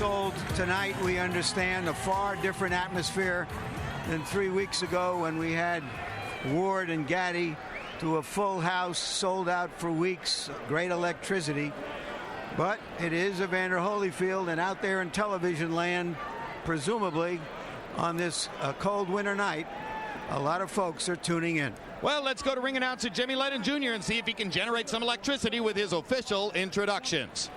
sold tonight. We understand a far different atmosphere than 3 weeks ago when we had Ward and Gaddy to a full house, sold out for weeks, great electricity. But it is Evander Holyfield, and out there in television land, presumably on this cold winter night, a lot of folks are tuning in. Well, let's go to ring announcer Jimmy Lennon Jr. and see if he can generate some electricity with his official introductions.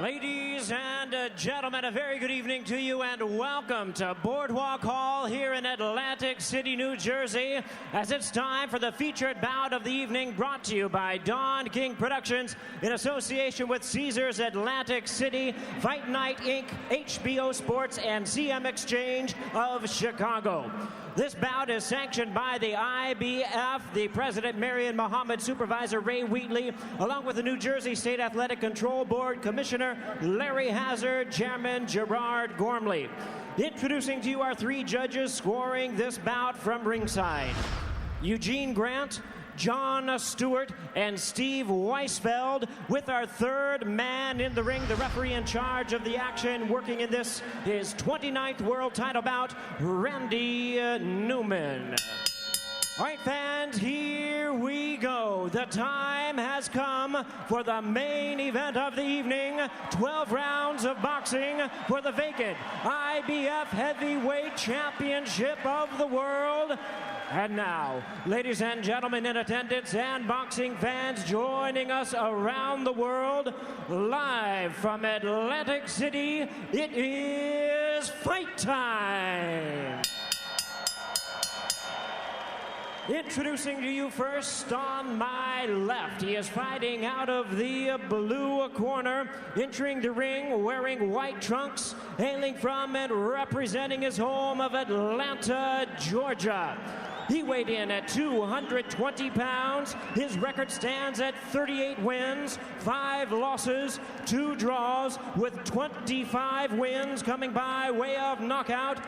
Ladies and gentlemen, a very good evening to you and welcome to Boardwalk Hall here in Atlantic City, New Jersey, as it's time for the featured bout of the evening, brought to you by Don King Productions in association with Caesars Atlantic City, Fight Night Inc., HBO Sports, and CM Exchange of Chicago. This bout is sanctioned by the IBF, the President Marion Muhammad, Supervisor Ray Wheatley, along with the New Jersey State Athletic Control Board Commissioner Larry Hazard, Chairman Gerard Gormley. Introducing to you our three judges scoring this bout from ringside: Eugene Grant, John Stewart, and Steve Weisfeld, with our third man in the ring, the referee in charge of the action, working in this, his 29th world title bout, Randy Newman. All right, fans, here we go. The time has come for the main event of the evening. 12 rounds of boxing for the vacant IBF Heavyweight Championship of the world. And now, ladies and gentlemen in attendance and boxing fans joining us around the world, live from Atlantic City, it is fight time! Introducing to you first on my left, he is fighting out of the blue corner, entering the ring wearing white trunks, hailing from and representing his home of Atlanta, Georgia. He weighed in at 220 pounds. His record stands at 38 wins, 5 losses, 2 draws, with 25 wins coming by way of knockout.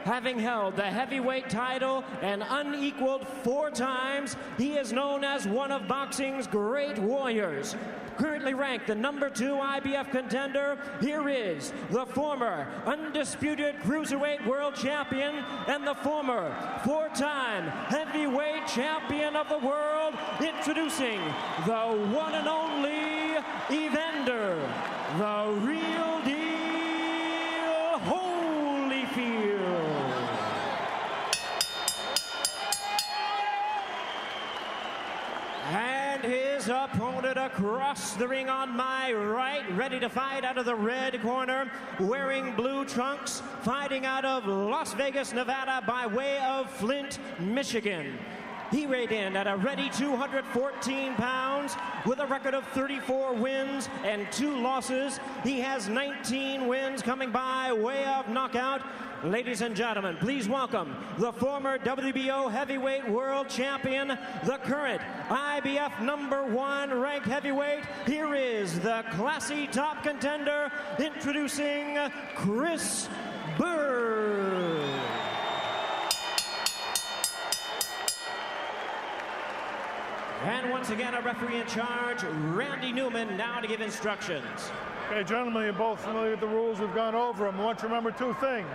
Having held the heavyweight title and unequaled 4 times, he is known as one of boxing's great warriors. Currently ranked the number 2 IBF contender, here is the former undisputed cruiserweight world champion and the former 4-time heavyweight champion of the world, introducing the one and only Evander, the real deal Holyfield. And his opponent across the ring on my right, ready to fight out of the red corner, wearing blue trunks, fighting out of Las Vegas, Nevada, by way of Flint, Michigan. He weighed in at a ready 214 pounds with a record of 34 wins and 2 losses. He has 19 wins coming by way of knockout. Ladies and gentlemen, please welcome the former WBO heavyweight world champion, the current IBF number 1 ranked heavyweight. Here is the classy top contender, introducing Chris Byrd. And once again, a referee in charge, Randy Newman, now to give instructions. Okay, gentlemen, you're both familiar with the rules. We've gone over them. I want you to remember 2 things.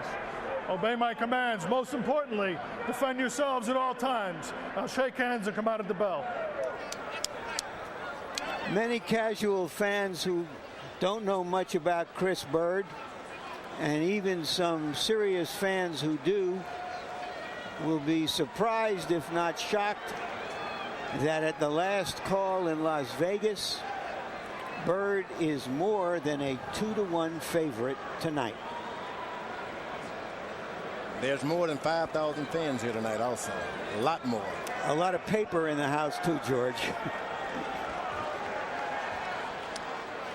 Obey my commands. Most importantly, defend yourselves at all times. I'll shake hands and come out at the bell. Many casual fans who don't know much about Chris Byrd, and even some serious fans who do, will be surprised, if not shocked, that at the last call in Las Vegas, Byrd is more than a 2-to-1 favorite tonight. There's more than 5,000 fans here tonight also. A lot more. A lot of paper in the house too, George.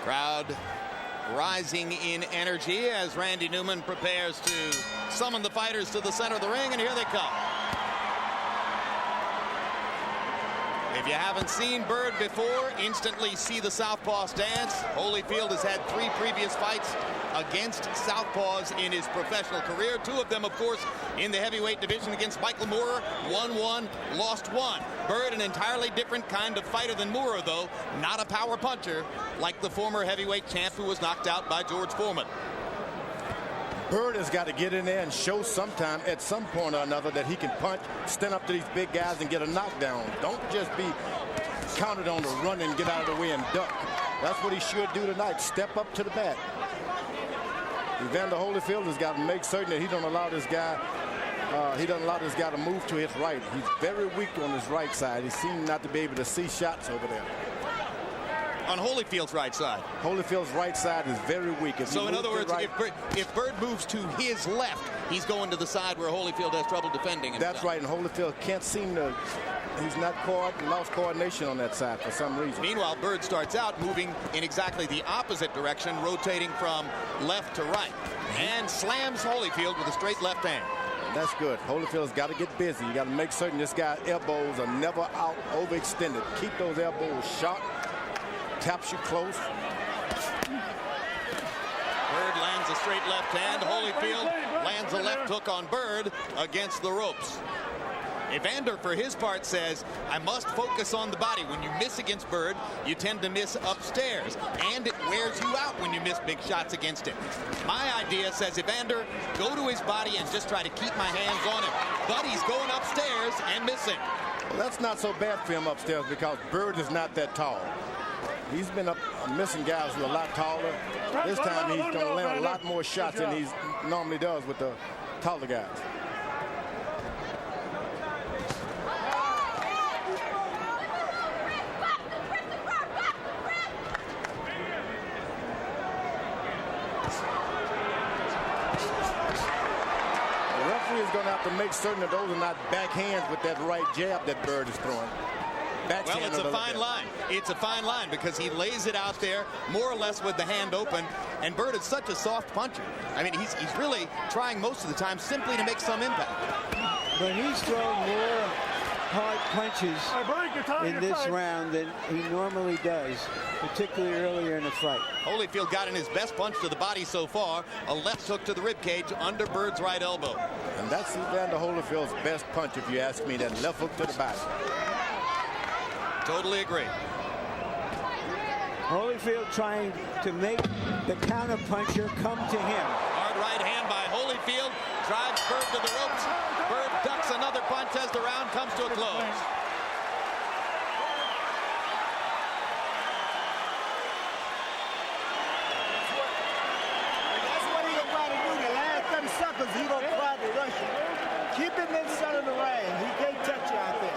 Crowd rising in energy as Randy Newman prepares to summon the fighters to the center of the ring, and here they come. If you haven't seen Byrd before, instantly see the southpaw stance. Holyfield has had 3 previous fights against southpaws in his professional career. 2 of them, of course, in the heavyweight division against Michael Moorer. Won 1, lost 1. Byrd, an entirely different kind of fighter than Moorer, though. Not a power puncher like the former heavyweight champ who was knocked out by George Foreman. Byrd has got to get in there and show sometime at some point or another that he can punch, stand up to these big guys and get a knockdown. Don't just be counted on to run and get out of the way and duck. That's what he should do tonight. Step up to the bat. Evander Holyfield has got to make certain that he don't allow this guy to move to his right. He's very weak on his right side. He seems not to be able to see shots over there. On Holyfield's right side. Holyfield's right side is very weak. So in other words, if Byrd moves to his left, he's going to the side where Holyfield has trouble defending himself. That's right, and Holyfield can't seem to, he's not lost coordination on that side for some reason. Meanwhile, Byrd starts out moving in exactly the opposite direction, rotating from left to right, and slams Holyfield with a straight left hand. That's good. Holyfield's got to get busy. You got to make certain this guy's elbows are never out overextended. Keep those elbows sharp. Taps you close. Byrd lands a straight left hand. Holyfield lands a left hook on Byrd against the ropes. Evander, for his part, says, I must focus on the body. When you miss against Byrd, you tend to miss upstairs, and it wears you out when you miss big shots against him. My idea, says Evander, go to his body and just try to keep my hands on him. But he's going upstairs and missing. Well, that's not so bad for him upstairs because Byrd is not that tall. He's been missing guys who are a lot taller. This time he's going to land a lot more shots than he normally does with the taller guys. The referee is going to have to make certain that those are not backhands with that right jab that Byrd is throwing. Well, it's a fine line. It's a fine line because he lays it out there more or less with the hand open. And Byrd is such a soft puncher. I mean, he's really trying most of the time simply to make some impact. But he's thrown more hard punches in this round than he normally does, particularly earlier in the fight. Holyfield got in his best punch to the body so far, a left hook to the ribcage under Byrd's right elbow. And that's Evander Holyfield's best punch, if you ask me, that left hook to the body. Totally agree. Holyfield trying to make the counter-puncher come to him. Hard right hand by Holyfield. Drives Byrd to the ropes. Byrd ducks another punch as the round comes to a close. That's what he's going to try to do. The last 30 seconds, he's going to try to rush you. Keep him inside of the ring. He can't touch you out there.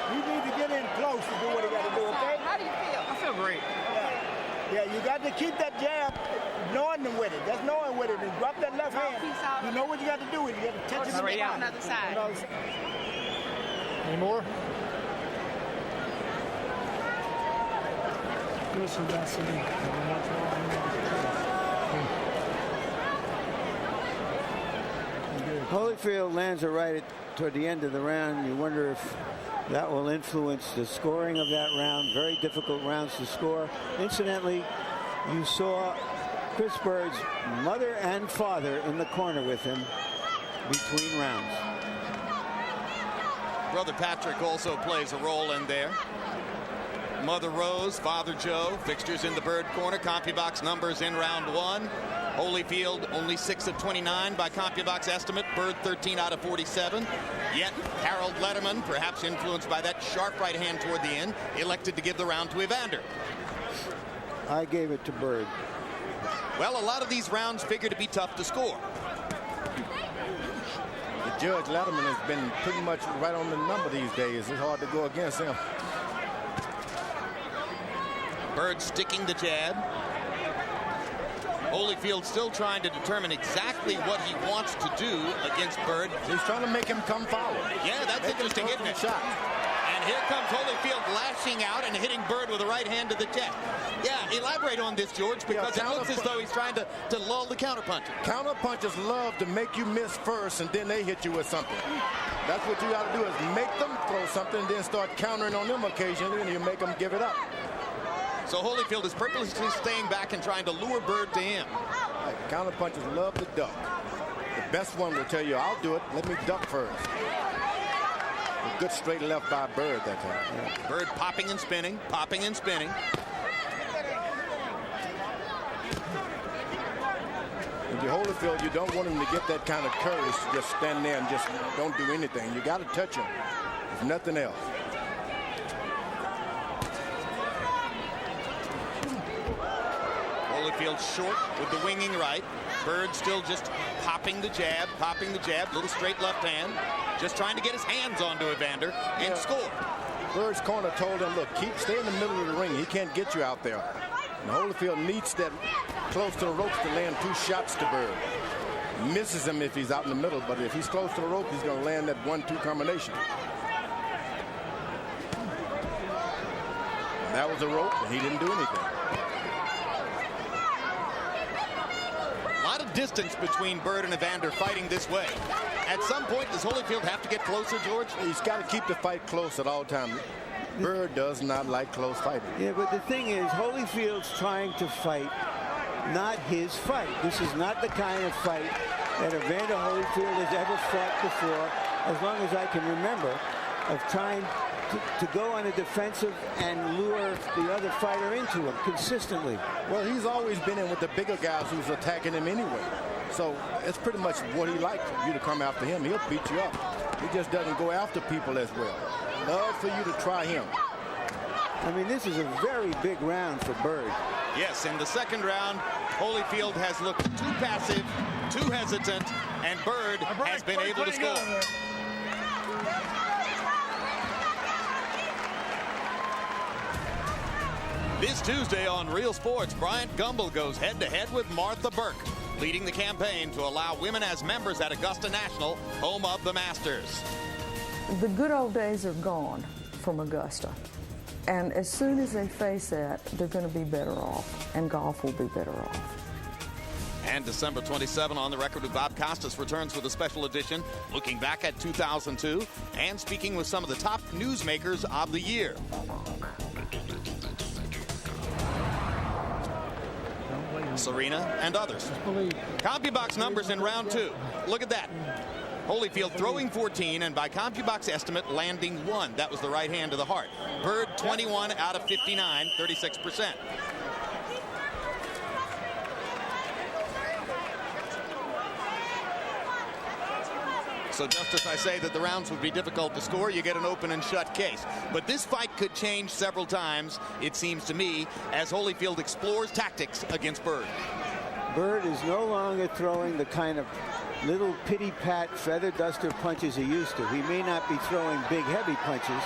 You need to get in close to do what he got to do, okay? How do you feel? I feel great. Yeah, you got to keep that jab, knowing them with it. That's knowing with it. And drop that left hand. You know what you got to do. You got to touch it on the other side. Any more? Holyfield lands a right toward the end of the round. You wonder if that will influence the scoring of that round. Very difficult rounds to score. Incidentally, you saw Chris Byrd's mother and father in the corner with him between rounds. Brother Patrick also plays a role in there. Mother Rose, Father Joe, fixtures in the Byrd corner. CompuBox numbers in round 1. Holyfield only 6 of 29 by CompuBox estimate. Byrd 13 out of 47. Yet Harold Letterman, perhaps influenced by that sharp right hand toward the end, elected to give the round to Evander. I gave it to Byrd. Well, a lot of these rounds figure to be tough to score. The judge Letterman has been pretty much right on the number these days. It's hard to go against him. Byrd sticking the jab. Holyfield still trying to determine exactly what he wants to do against Byrd. He's trying to make him come forward. Yeah, that's interesting, isn't it? Shot. And here comes Holyfield lashing out and hitting Byrd with a right hand to the chest. Yeah, elaborate on this, George, because it looks as though he's trying to lull the counterpuncher. Counterpunchers love to make you miss first, and then they hit you with something. That's what you got to do, is make them throw something, and then start countering on them occasionally, and you make them give it up. So Holyfield is purposely staying back and trying to lure Byrd to him. Counterpunchers love to duck. The best one will tell you, I'll do it, let me duck first. A good straight left by Byrd that time. Yeah. Byrd popping and spinning, popping and spinning. If you Holyfield, you don't want him to get that kind of courage to just stand there and just don't do anything. You got to touch him, if nothing else. Holyfield short with the winging right. Byrd still just popping the jab, little straight left hand. Just trying to get his hands onto Evander and score. Byrd's corner told him, look, stay in the middle of the ring. He can't get you out there. And Holyfield needs that close to the ropes to land 2 shots to Byrd. Misses him if he's out in the middle, but if he's close to the rope, he's going to land that 1-2 combination. And that was a rope, and he didn't do anything. A lot of distance between Byrd and Evander fighting this way. At some point, does Holyfield have to get closer, George? He's got to keep the fight close at all times. Byrd does not like close fighting. Yeah, but the thing is, Holyfield's trying to fight, not his fight. This is not the kind of fight that Evander Holyfield has ever fought before, as long as I can remember, of trying to go on a defensive and lure the other fighter into him consistently. Well, he's always been in with the bigger guys who's attacking him anyway. So it's pretty much what he likes, you to come after him. He'll beat you up. He just doesn't go after people as well. Love for you to try him. I mean, this is a very big round for Byrd. Yes, in the second round, Holyfield has looked too passive, too hesitant, and Byrd has been able to score. This Tuesday on Real Sports, Bryant Gumbel goes head-to-head with Martha Burke, leading the campaign to allow women as members at Augusta National, home of the Masters. The good old days are gone from Augusta. And as soon as they face that, they're going to be better off, and golf will be better off. And December 27 on the Record with Bob Costas returns with a special edition, looking back at 2002 and speaking with some of the top newsmakers of the year. Serena and others. CompuBox numbers in round 2. Look at that. Holyfield throwing 14 and by CompuBox estimate landing 1. That was the right hand to the heart. Byrd 21 out of 59, 36%. So just as I say that the rounds would be difficult to score, you get an open and shut case. But this fight could change several times, it seems to me, as Holyfield explores tactics against Byrd. Byrd is no longer throwing the kind of little pity-pat feather duster punches he used to. He may not be throwing big, heavy punches,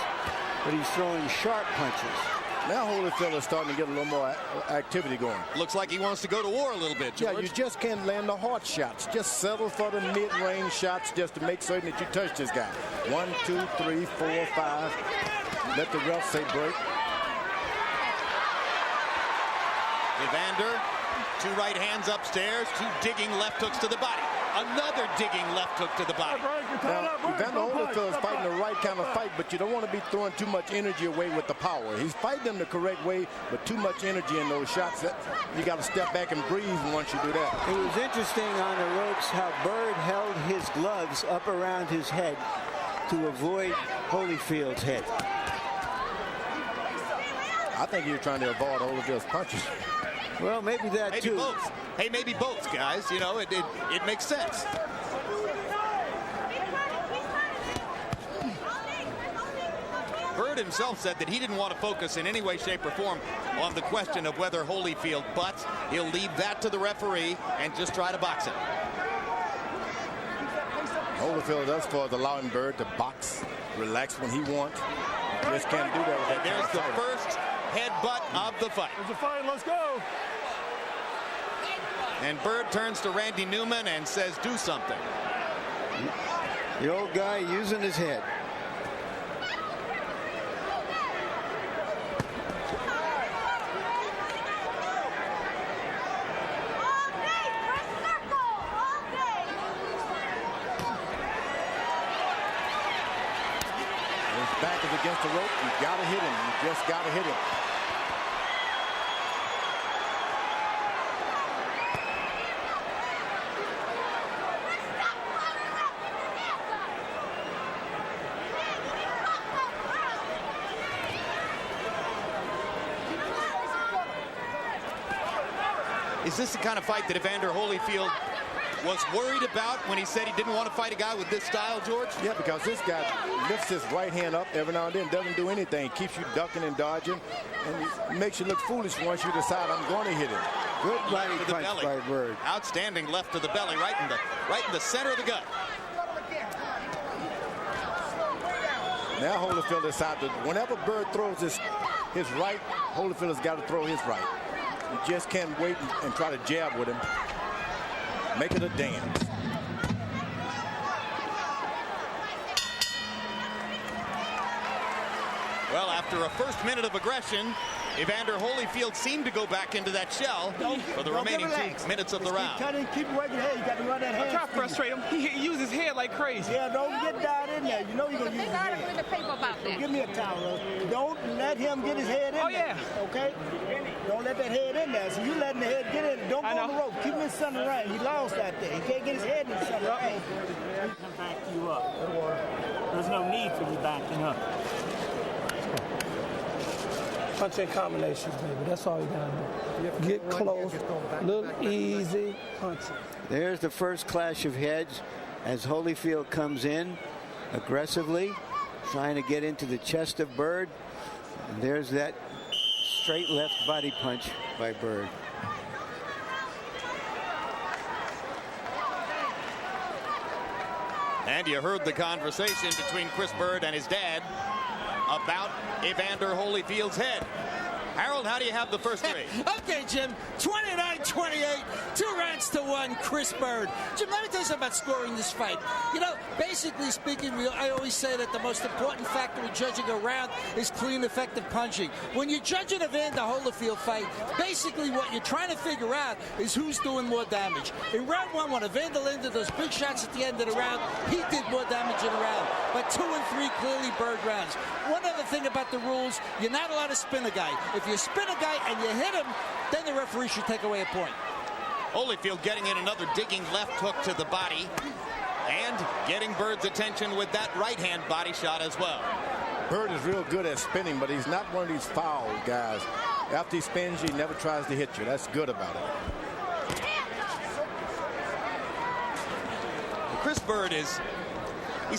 but he's throwing sharp punches. Now Holyfield is starting to get a little more activity going. Looks like he wants to go to war a little bit, George. Yeah, you just can't land the hard shots. Just settle for the mid-range shots just to make certain that you touch this guy. 1, 2, 3, 4, 5. Let the ref say break. Evander, 2 right hands upstairs, 2 digging left hooks to the body. Another digging left hook to the body. Now, Evander Holyfield is fighting the right kind of fight, but you don't want to be throwing too much energy away with the power. He's fighting them the correct way, but too much energy in those shots. You got to step back and breathe once you do that. It was interesting on the ropes how Byrd held his gloves up around his head to avoid Holyfield's head. I think you're trying to avoid Holyfield's punches. Well, maybe that maybe too. Both. Hey, maybe both, guys. You know, it makes sense. Byrd himself said that he didn't want to focus in any way, shape, or form on the question of whether Holyfield butts. He'll leave that to the referee and just try to box him. Holyfield does for allowing Byrd to box, relax when he wants. You just can't do that with that. There's the first headbutt of the fight. There's a fight, let's go. And Byrd turns to Randy Newman and says, do something. The old guy using his head. against the rope, you got to hit him. You just got to hit him. Is this the kind of fight that Evander Holyfield was worried about when he said he didn't want to fight a guy with this style, George? Yeah, because this guy lifts his right hand up every now and then, doesn't do anything, keeps you ducking and dodging, and makes you look foolish once you decide I'm going to hit him. Good body To the punch belly. by Byrd. Outstanding left to the belly, right in the center of the gut. Now Holyfield decides that whenever Byrd throws his right, Holyfield has got to throw his right. You just can't wait and try to jab with him. Make it a dance. Well, after a first minute of aggression, Evander Holyfield seemed to go back into that shell for the remaining 2 minutes of the round. Keep working head. You got to run that hand. I'm trying to frustrate him. He uses his head like crazy. Yeah, don't get down in there. You know you're going to use his head. in the paper about that. Give me a towel. Don't let him get his head in there. Oh, yeah. Okay? Don't let that head in there. So you letting the head get in. Don't go on the rope. Keep him in the sun and rain. He lost that day. He can't get his head in the sun and rain. He can back you up. There's no need for you backing up. Punching combinations, baby. That's all you gotta do. Get close, little easy punching. There's the first clash of heads as Holyfield comes in aggressively, trying to get into the chest of Byrd. And there's that straight left body punch by Byrd. And you heard the conversation between Chris Byrd and his dad about Evander Holyfield's head. Harold, how do you have the first three? Okay, Jim, 29-28, 2-1, Chris Byrd. Jim, let me tell you something about scoring this fight. You know, basically speaking, I always say that the most important factor in judging a round is clean, effective punching. When you're judging a Evander Holyfield fight, basically what you're trying to figure out is who's doing more damage. In round one, when Evander landed those big shots at the end of the round, he did more damage in a round. But 2 and 3, clearly Byrd rounds. One other thing about the rules, you're not allowed to spin a guy. If you spin a guy and you hit him, then the referee should take away a point. Holyfield getting in another digging left hook to the body and getting Byrd's attention with that right hand body shot as well. Byrd is real good at spinning, but he's not one of these foul guys. After he spins, he never tries to hit you. That's good about it. Chris Byrd he's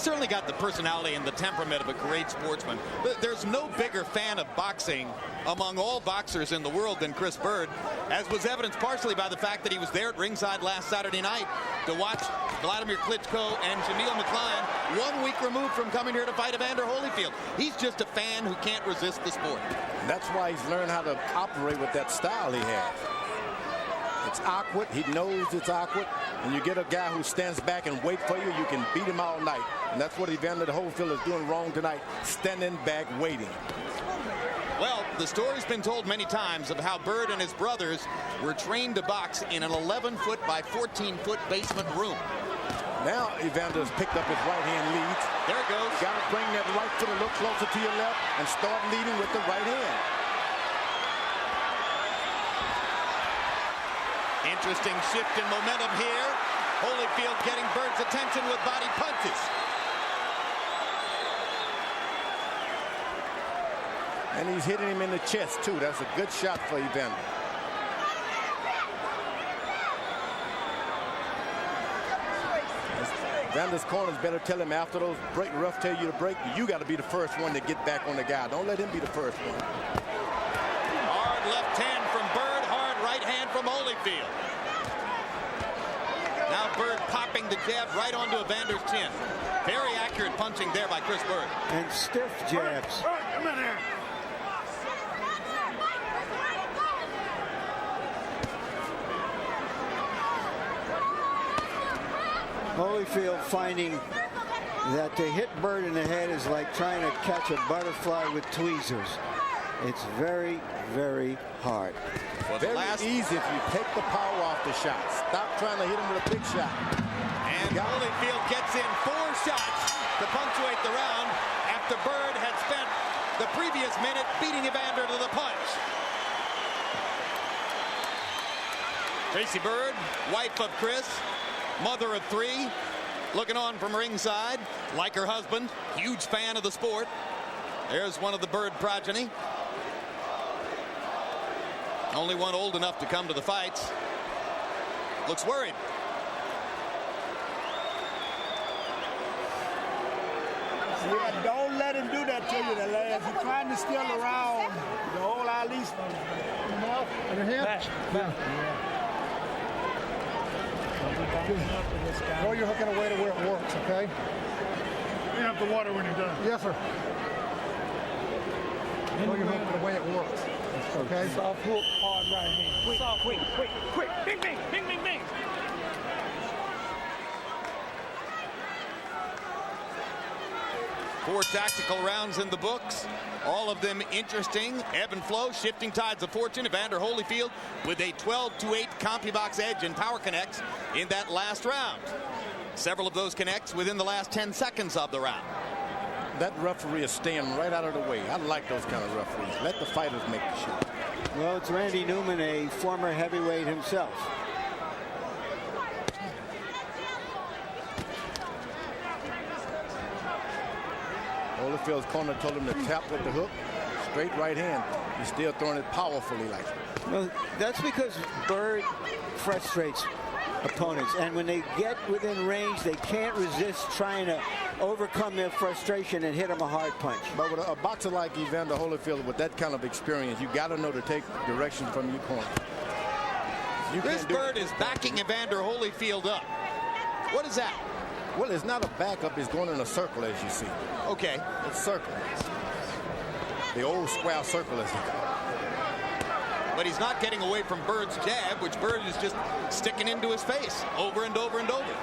certainly got the personality and the temperament of a great sportsman. There's no bigger fan of boxing among all boxers in the world than Chris Byrd, as was evidenced partially by the fact that he was there at ringside last Saturday night to watch Vladimir Klitschko and Jamil McLean 1 week removed from coming here to fight Evander Holyfield. He's just a fan who can't resist the sport. That's why he's learned how to operate with that style he has. It's awkward. He knows it's awkward. And you get a guy who stands back and wait for you, you can beat him all night. And that's what Evander Holyfield is doing wrong tonight, standing back waiting. Well, the story's been told many times of how Byrd and his brothers were trained to box in an 11-foot by 14-foot basement room. Now Evander's picked up his right hand lead. There it goes. Got to bring that right foot a little closer to your left and start leading with the right hand. Interesting shift in momentum here. Holyfield getting Byrd's attention with body punches. And he's hitting him in the chest, too. That's a good shot for Evander. Evander's corners better tell him after those refs tell you to break, you got to be the first one to get back on the guy. Don't let him be the first one. Hard left hand from Byrd, hard right hand from Holyfield. Now Byrd popping the jab right onto Evander's chin. Very accurate punching there by Chris Byrd. And stiff jabs. Come in here. Holyfield finding that to hit Byrd in the head is like trying to catch a butterfly with tweezers. It's very, very hard. Well, very easy if you take the power off the shot. Stop trying to hit him with a big shot. And Holyfield gets in 4 shots to punctuate the round after Byrd had spent the previous minute, beating Evander to the punch. Tracy Byrd, wife of Chris, mother of 3, looking on from ringside, like her husband, huge fan of the sport. There's one of the Byrd progeny. Only one old enough to come to the fights. Looks worried. Yeah, don't let him do that to you, the lads. He's trying to steal around the whole Ali's mouth and your hand. Back. Throw your hook in a way to where it works, okay? You have the water when you're done. Yes, sir. Throw your hook in the way it works, okay? Soft hook, hard right hand. Soft, quick. Bing, bing, bing, bing, bing. 4 tactical rounds in the books, all of them interesting. Ebb and flow, shifting tides of fortune. Evander Holyfield with a 12-8 CompuBox edge in power connects in that last round. Several of those connects within the last 10 seconds of the round. That referee is staying right out of the way. I like those kind of referees. Let the fighters make the shot. Well, it's Randy Newman, a former heavyweight himself. Holyfield's corner told him to tap with the hook. Straight right hand. He's still throwing it powerfully like that. Well, that's because Byrd frustrates opponents, and when they get within range, they can't resist trying to overcome their frustration and hit them a hard punch. But with a boxer like Evander Holyfield with that kind of experience, you got to know to take direction from your corner. This Byrd is backing Evander Holyfield up. What is that? Well, it's not a backup. It's going in a circle, as you see. Okay. It's circle. The old square circle, as they call it. But he's not getting away from Byrd's jab, which Byrd is just sticking into his face over and over and over.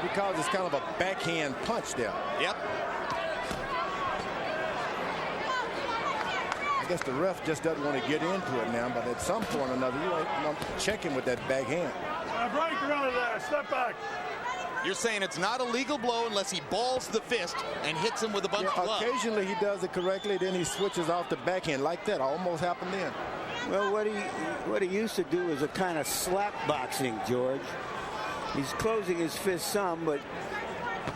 Because it's kind of a backhand punch there. Yep. I guess the ref just doesn't want to get into it now, but at some point or another, you want to check him with that backhand. Break her out of there. Step back. You're saying it's not a legal blow unless he balls the fist and hits him with a bunch of gloves. Occasionally he does it correctly, then he switches off the backhand like that. Almost happened then. Well, what he used to do is a kind of slap boxing, George. He's closing his fist some, but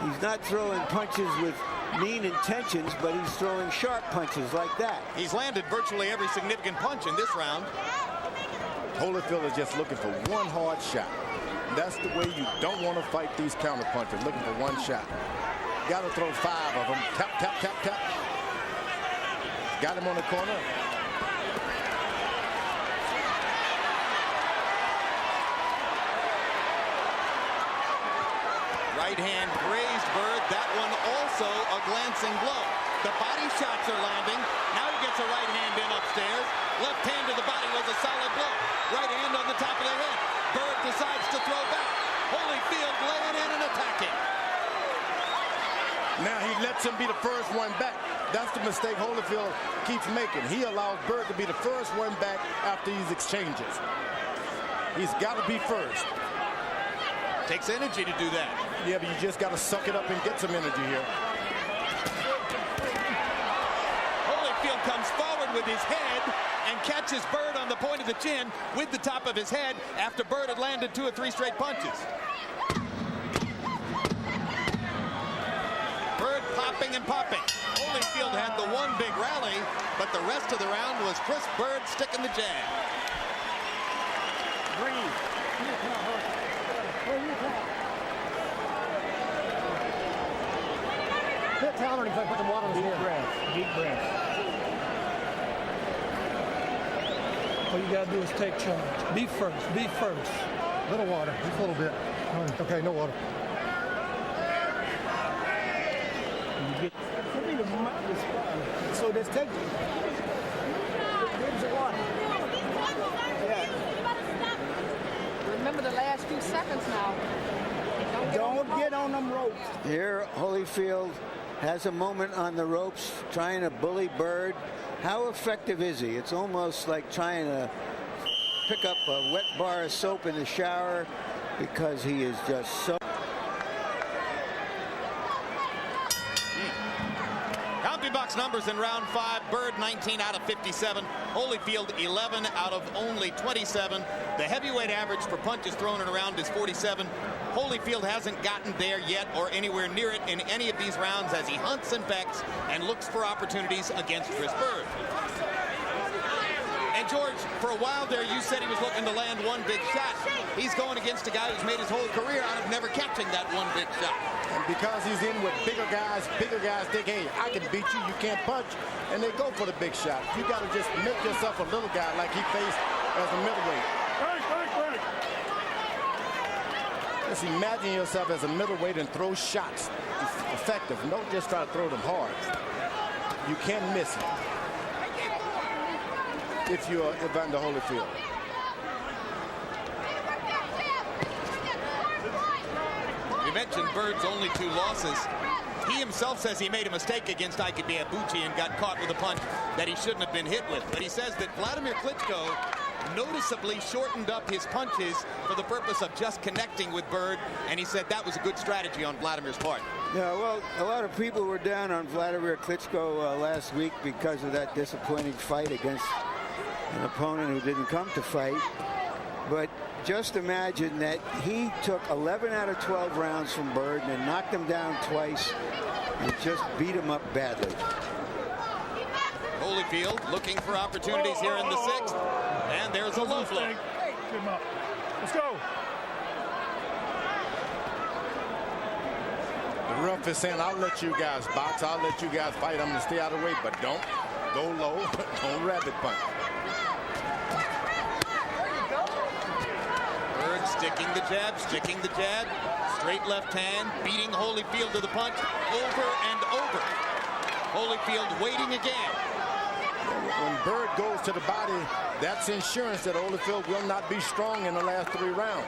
he's not throwing punches with mean intentions, but he's throwing sharp punches like that. He's landed virtually every significant punch in this round. Holyfield is just looking for one hard shot. That's the way you don't want to fight these counter punches, looking for one shot. Got to throw 5 of them. Tap, tap, tap, tap. Got him on the corner. Right hand grazed Byrd. That one also a glancing blow. The body shots are landing. Now he gets a right hand in upstairs. Left hand to the body was a solid blow. Right hand on the top of the head. Byrd decides to throw back. Holyfield laying in and attacking. Now he lets him be the first one back. That's the mistake Holyfield keeps making. He allows Byrd to be the first one back after these exchanges. He's got to be first. Takes energy to do that. Yeah, but you just got to suck it up and get some energy here. Holyfield comes forward with his head and catches Byrd on the point of the chin with the top of his head after Byrd had landed 2 or 3 straight punches. Byrd popping and popping. Holyfield had the one big rally, but the rest of the round was Chris Byrd sticking the jab. Hit down or anything, put the water in his hand. Deep breath. All you gotta do is take charge. Be first. Be first. Little water, just a little bit. Okay, no water. So just take it. Here's the water. Yeah. Remember the last few seconds now. Don't get on them ropes. Here, Holyfield has a moment on the ropes trying to bully Byrd. How effective is he? It's almost like trying to pick up a wet bar of soap in the shower because he is just so... CompuBox Mixed numbers in round 5. Byrd 19 out of 57. Holyfield 11 out of only 27. The heavyweight average for punches thrown around is 47. Holyfield hasn't gotten there yet or anywhere near it in any of these rounds as he hunts and pecks and looks for opportunities against Chris Byrd. And George, for a while there, you said he was looking to land one big shot. He's going against a guy who's made his whole career out of never catching that one big shot. And because he's in with bigger guys think, hey, I can beat you, you can't punch, and they go for the big shot. You got to just make yourself a little guy like he faced as a middleweight. Break. Just imagine yourself as a middleweight and throw shots. It's effective. Don't just try to throw them hard. You can't miss it if you're Evander Holyfield. You mentioned Byrd's only 2 losses. He himself says he made a mistake against Ike Biabuchi and got caught with a punch that he shouldn't have been hit with. But he says that Vladimir Klitschko noticeably shortened up his punches for the purpose of just connecting with Byrd, and he said that was a good strategy on Vladimir's part. Yeah, well, a lot of people were down on Vladimir Klitschko last week because of that disappointing fight against an opponent who didn't come to fight. But just imagine that he took 11 out of 12 rounds from Byrd and knocked him down twice and just beat him up badly. Holyfield looking for opportunities here in the 6th, and there's a low blow. Get him up. Let's go. The ref is saying, I'll let you guys box, I'll let you guys fight, I'm going to stay out of the way, but don't go low, don't rabbit punch. Byrd sticking the jab, straight left hand, beating Holyfield to the punch over and over. Holyfield waiting again. When Byrd goes to the body, that's insurance that Holyfield will not be strong in the last 3 rounds.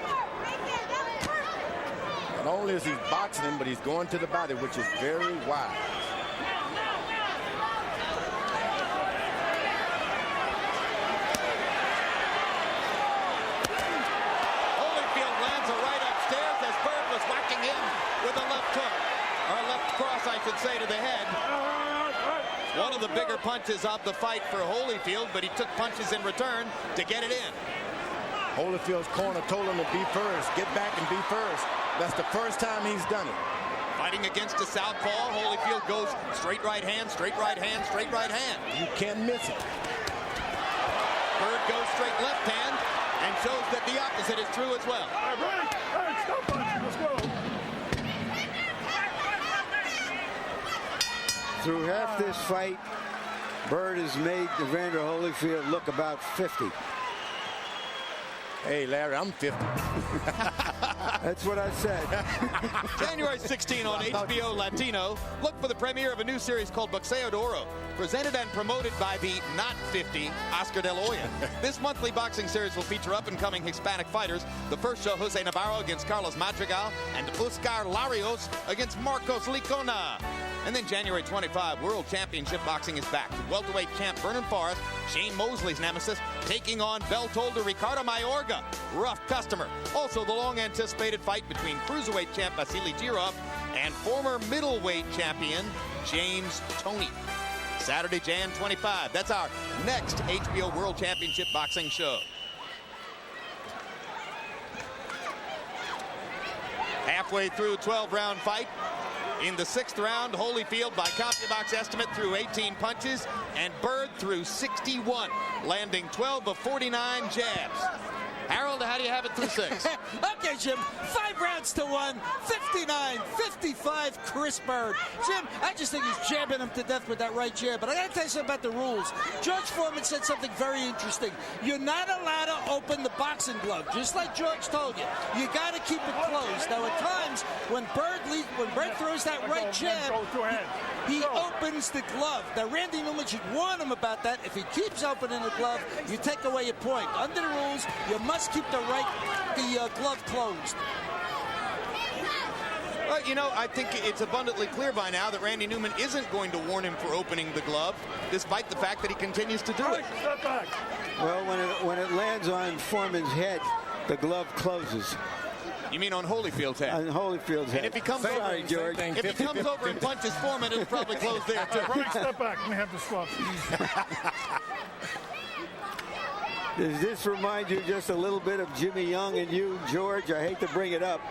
Not only is he boxing him, but he's going to the body, which is very wise. Holyfield lands a right upstairs as Byrd was whacking him with a left hook, or a left cross, I should say, to the head. One of the bigger punches of the fight for Holyfield, but he took punches in return to get it in. Holyfield's corner told him to be first, get back and be first. That's the first time he's done it. Fighting against a southpaw, Holyfield goes straight right hand, straight right hand, straight right hand. You can't miss it. Byrd goes straight left hand and shows that the opposite is true as well. Hey, stop punching. Let's go. Through half this fight, Byrd has made Evander Holyfield look about 50. Hey, Larry, I'm 50. That's what I said. January 16 on HBO Latino. Look for the premiere of a new series called Boxeo de Oro, presented and promoted by the not 50 Oscar De La Hoya. This monthly boxing series will feature up-and-coming Hispanic fighters. The first show, Jose Navarro against Carlos Madrigal and Oscar Larios against Marcos Licona. And then January 25, World Championship Boxing is back. Welterweight champ Vernon Forrest, Shane Mosley's nemesis, taking on belt holder Ricardo Mayorga, rough customer. Also the long-anticipated fight between cruiserweight champ Vasily Girov and former middleweight champion James Toney. Saturday, Jan 25. That's our next HBO World Championship Boxing show. Halfway through a 12-round fight. In the 6th round, Holyfield, by CompuBox estimate, threw 18 punches, and Byrd threw 61, landing 12 of 49 jabs. Harold, how do you have it through 6? Okay, Jim, 5 rounds to 1, 59-55, Chris Byrd. Jim, I just think he's jabbing him to death with that right jab. But I got to tell you something about the rules. George Foreman said something very interesting. You're not allowed to open the boxing glove, just like George told you. You got to keep it closed. Now, at times, when Byrd throws that right jab, he opens the glove. Now, Randy Newman should warn him about that. If he keeps opening the glove, you take away a point. Under the rules, you must keep the glove closed. Well, you know, I think it's abundantly clear by now that Randy Newman isn't going to warn him for opening the glove, despite the fact that he continues to do it. Well, when it lands on Foreman's head, the glove closes. You mean on Holyfield's head? On Holyfield's head. And if he comes over, sorry, George. If he comes over and punches Foreman, it'll probably close there too. Frank, step back. Let me have the swap. Does this remind you just a little bit of Jimmy Young and you, George? I hate to bring it up,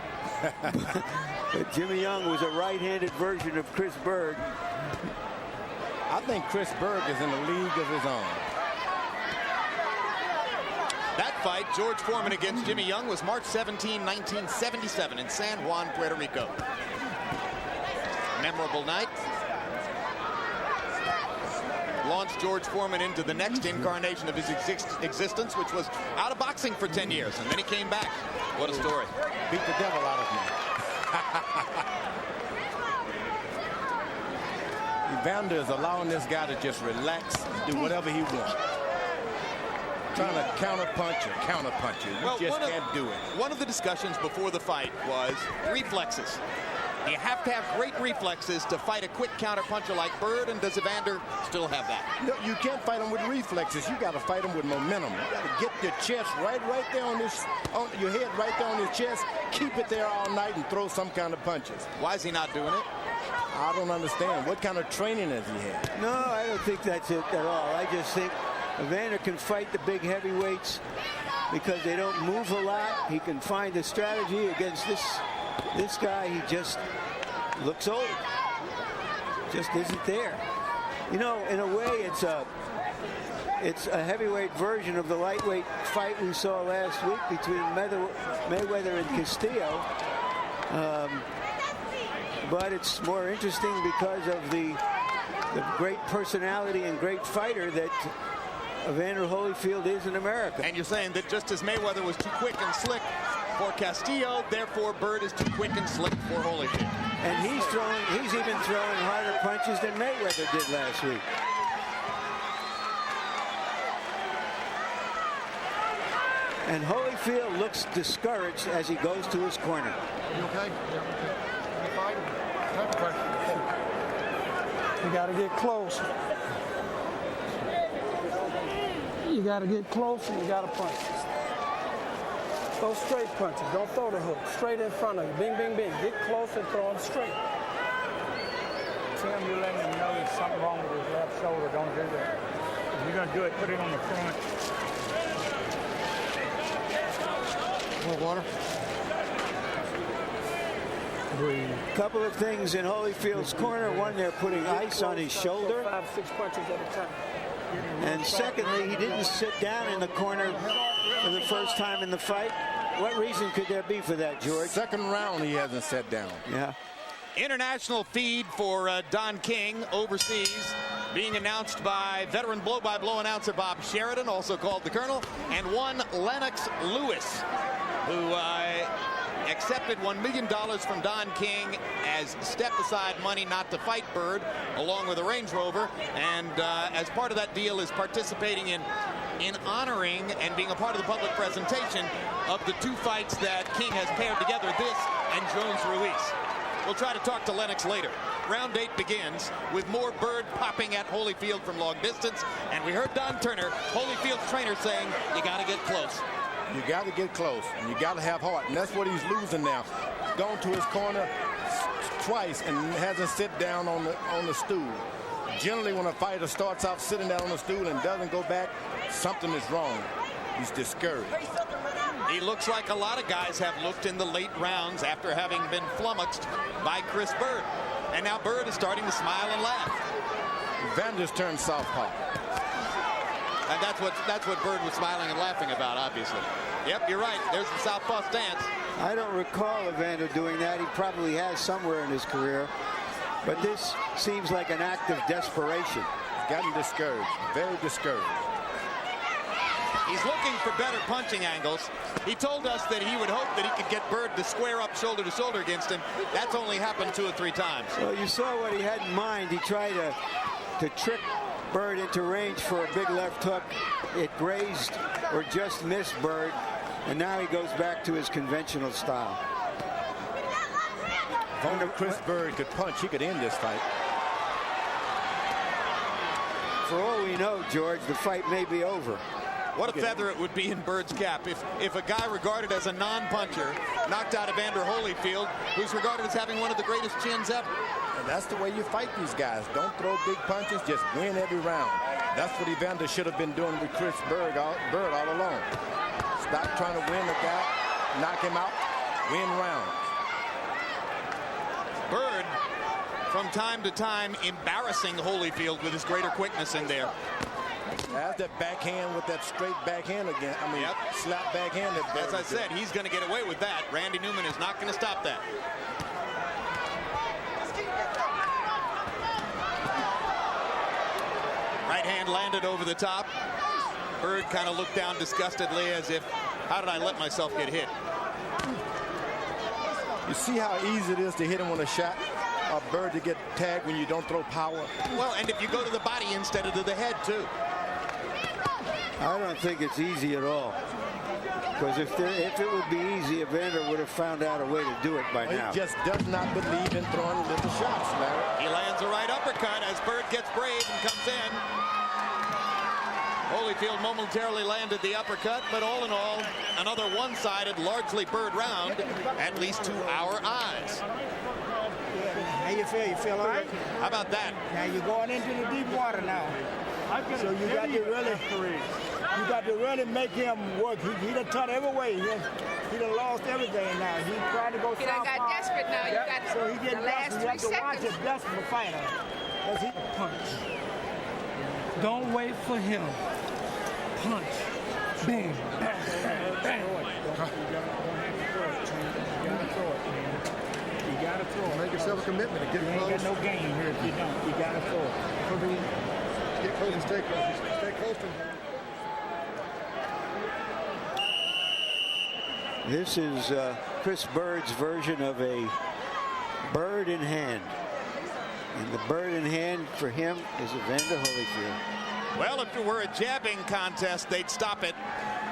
but Jimmy Young was a right-handed version of Chris Byrd. I think Chris Byrd is in a league of his own. That fight, George Foreman against Jimmy Young, was March 17, 1977 in San Juan, Puerto Rico. Memorable night. Launched George Foreman into the next incarnation of his existence, which was out of boxing for 10 years, and then he came back. What a story. Beat the devil out of me. Evander is allowing this guy to just relax and do whatever he wants. Trying to counterpunch you. You just can't do it. One of the discussions before the fight was reflexes. You have to have great reflexes to fight a quick counterpuncher like Byrd, and does Evander still have that? No, you can't fight him with reflexes. You got to fight him with momentum. You got to get your chest right there on your head right there on his chest. Keep it there all night and throw some kind of punches. Why is he not doing it? I don't understand. What kind of training has he had? No, I don't think that's it at all. I just think Evander can fight the big heavyweights because they don't move a lot. He can find a strategy against this guy. He just looks old. Just isn't there. You know, in a way, it's a heavyweight version of the lightweight fight we saw last week between Mayweather and Castillo. But it's more interesting because of the great personality and great fighter that Evander Holyfield is in America. And you're saying that just as Mayweather was too quick and slick for Castillo, therefore Byrd is too quick and slick for Holyfield. And he's even throwing harder punches than Mayweather did last week. And Holyfield looks discouraged as he goes to his corner. You okay? You fine? You got to get close. You got to get close and you got to punch. Throw straight punches. Don't throw the hook. Straight in front of you. Bing, bing, bing. Get close and throw them straight. Tim, you let him know there's something wrong with his left shoulder. Don't do that. If you're going to do it, put it on the front. More water? A couple of things in Holyfield's corner. One, they're putting ice on his shoulder. 5-6 punches at a time. And secondly, he didn't sit down in the corner for the first time in the fight. What reason could there be for that, George? Second round, he hasn't sat down. Yeah. International feed for Don King overseas, being announced by veteran blow-by-blow announcer Bob Sheridan, also called the Colonel, and one Lennox Lewis, who accepted $1 million from Don King as step-aside money not to fight Byrd, along with a Range Rover, and as part of that deal is participating in honoring and being a part of the public presentation of the two fights that King has paired together, this and Jones-Ruiz. We'll try to talk to Lennox later. Round 8 begins with more Byrd popping at Holyfield from long distance, and we heard Don Turner, Holyfield's trainer, saying, you got to get close. You got to get close, and you got to have heart, and that's what he's losing now. Gone to his corner twice and hasn't sit down on the stool. Generally, when a fighter starts off sitting down on the stool and doesn't go back, something is wrong. He's discouraged. He looks like a lot of guys have looked in the late rounds after having been flummoxed by Chris Byrd. And now Byrd is starting to smile and laugh. Evander's turned southpaw. And that's what Byrd was smiling and laughing about, obviously. Yep, you're right. There's the southpaw stance. I don't recall Evander doing that. He probably has somewhere in his career. But this seems like an act of desperation. He's gotten discouraged, very discouraged. He's looking for better punching angles. He told us that he would hope that he could get Byrd to square up shoulder to shoulder against him. That's only happened 2 or 3 times. Well, you saw what he had in mind. He tried to trick Byrd into range for a big left hook. It grazed or just missed Byrd, and now he goes back to his conventional style. If only Chris Byrd could punch, he could end this fight. For all we know, George, the fight may be over. What a feather it would be in Byrd's cap if a guy regarded as a non-puncher knocked out Evander Holyfield, who's regarded as having one of the greatest chins ever. And that's the way you fight these guys. Don't throw big punches, just win every round. That's what Evander should have been doing with Byrd all along. Stop trying to win the guy, knock him out, win rounds. Byrd, from time to time, embarrassing Holyfield with his greater quickness in there. That's that backhand with that straight backhand again. I mean, slap backhand. As I said, he's going to get away with that. Randy Newman is not going to stop that. Right hand landed over the top. Byrd kind of looked down disgustedly as if, how did I let myself get hit? You see how easy it is to hit him with a shot? Byrd to get tagged when you don't throw power. Well, and if you go to the body instead of to the head, too. I don't think it's easy at all. Because if it would be easy, Evander would have found out a way to do it by now. He just does not believe in throwing little shots, Larry. He lands a right uppercut as Byrd gets brave and comes in. Holyfield momentarily landed the uppercut, but all in all, another one-sided, largely Byrd round, at least to our eyes. How you feel? You feel all right? How about that? Now you're going into the deep water now. So you got to really make him work. He done turned every way. He done lost everything now. He tried to go southpaw. He done got desperate now. You got so he getting the last 3 seconds. You have to watch a desperate fighter. Because he punch. Don't wait for him. Punch. Bang. Bang. Bang. You gotta throw it. Make yourself a commitment to get close. You ain't got no game here if you don't. You gotta throw it. Get close and stay close. Stay close to him. This is Chris Byrd's version of a bird in hand. And the bird in hand for him is Evander Holyfield. Well, if it were a jabbing contest, they'd stop it.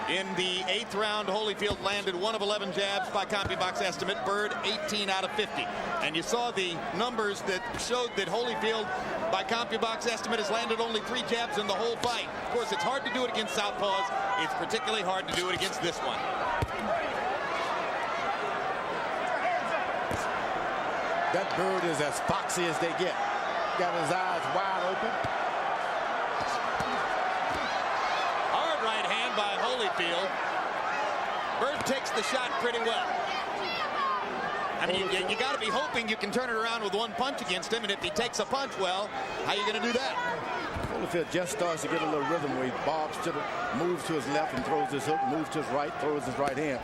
In the 8th round, Holyfield landed 1 of 11 jabs by CompuBox estimate. Byrd 18 out of 50. And you saw the numbers that showed that Holyfield, by CompuBox estimate, has landed only 3 jabs in the whole fight. Of course, it's hard to do it against southpaws. It's particularly hard to do it against this one. That Byrd is as foxy as they get. Got his eyes wide open. Hard right hand by Holyfield. Byrd takes the shot pretty well. I mean, you got to be hoping you can turn it around with one punch against him, and if he takes a punch well, how are you going to do that? Holyfield just starts to get a little rhythm where he bobs to the, moves to his left and throws his hook, moves to his right, throws his right hand.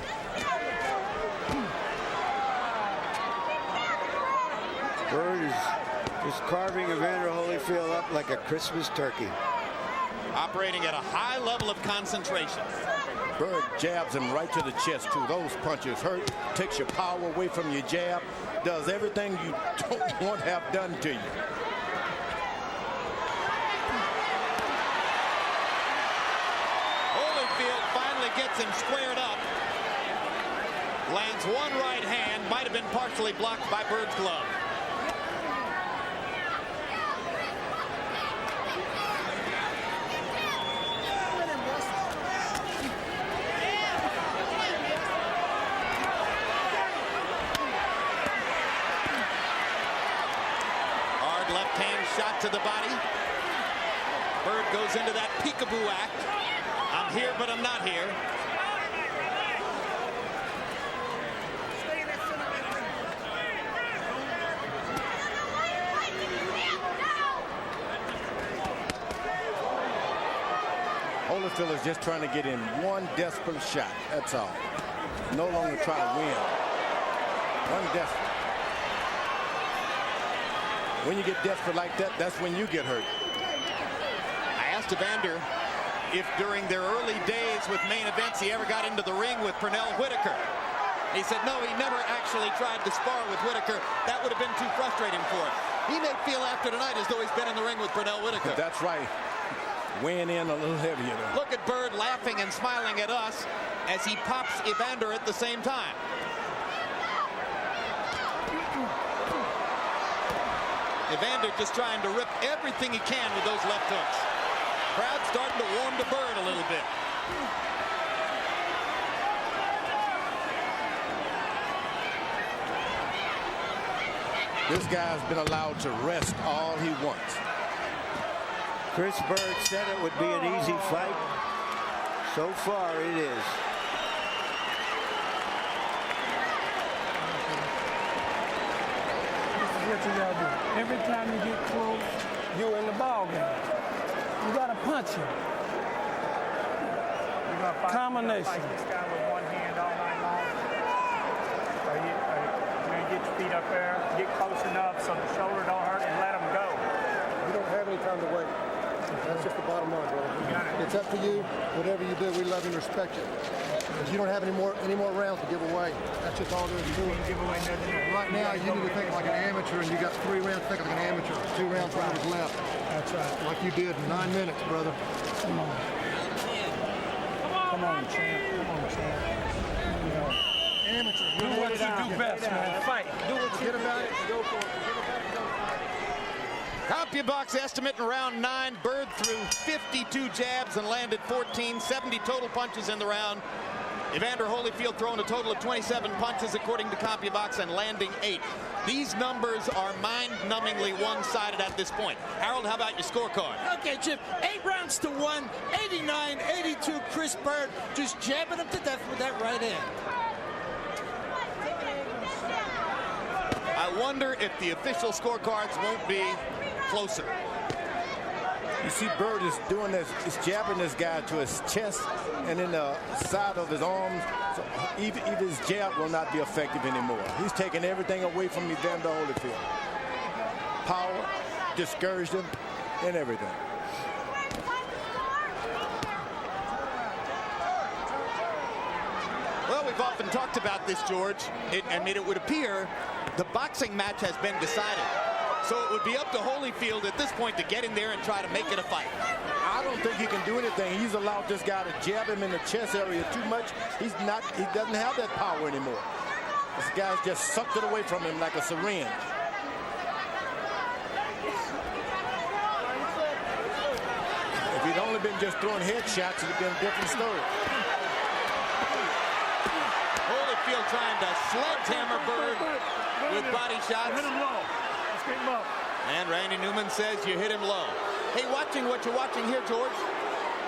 Byrd is just carving Evander Holyfield up like a Christmas turkey. Operating at a high level of concentration. Byrd jabs him right to the chest, too. Those punches hurt, takes your power away from your jab, does everything you don't want to have done to you. Holyfield finally gets him squared up. Lands one right hand, might have been partially blocked by Byrd's glove. Shot to the body. Byrd goes into that peekaboo act. I'm here, but I'm not here. Holyfield is just trying to get in one desperate shot. That's all. No longer try to win. One desperate. When you get desperate like that, that's when you get hurt. I asked Evander if during their early days with main events he ever got into the ring with Pernell Whitaker. He said no, he never actually tried to spar with Whitaker. That would have been too frustrating for him. He may feel after tonight as though he's been in the ring with Pernell Whitaker. That's right. Weighing in a little heavier. Look at Byrd laughing and smiling at us as he pops Evander at the same time. Evander just trying to rip everything he can with those left hooks. Crowd starting to warm to Byrd a little bit. This guy's been allowed to rest all he wants. Chris Byrd said it would be an easy fight. So far, it is. This is what you gotta do. Every time you get close, you're in the ball game. You gotta punch him. You're gonna fight, Combination. Fight this guy with one hand all night long. Are you gonna get your feet up there, get close enough so the shoulder don't hurt, and let him go? You don't have any time to wait. That's just the bottom line, brother. It's up to you. Whatever you do, we love you and respect you. Because you don't have any more rounds to give away. That's just all there is to it. Give away nothing. Right now, you need to think like an amateur, and you got 3 rounds to think like an amateur. 2 rounds left. That's right. Like you did in 9 minutes, brother. Come on. Come on, champ. Come on, champ. You know, Amateur. do what you do best, man. Fight. Do what you Forget about it. Go for it. CompuBox estimate in round 9. Byrd threw 52 jabs and landed 14, 70 total punches in the round. Evander Holyfield throwing a total of 27 punches according to CompuBox and landing 8. These numbers are mind-numbingly one-sided at this point. Harold, how about your scorecard? Okay, Jim, 8 rounds to 1, 89-82. Chris Byrd just jabbing him to death with that right hand. I wonder if the official scorecards won't be closer. You see Byrd is doing this, is jabbing this guy to his chest and in the side of his arms. So even his jab will not be effective anymore. He's taking everything away from Evander Holyfield. Power, discouraged him, and everything. Well, we've often talked about this, George. It would appear the boxing match has been decided. So it would be up to Holyfield at this point to get in there and try to make it a fight. I don't think he can do anything. He's allowed this guy to jab him in the chest area too much. He doesn't have that power anymore. This guy's just sucked it away from him like a syringe. If he'd only been just throwing headshots, it'd have been a different story. Holyfield trying to sledgehammer Byrd with body shots. Hit him low. Let's get him up. And Randy Newman says you hit him low. Hey, watching what you're watching here, George,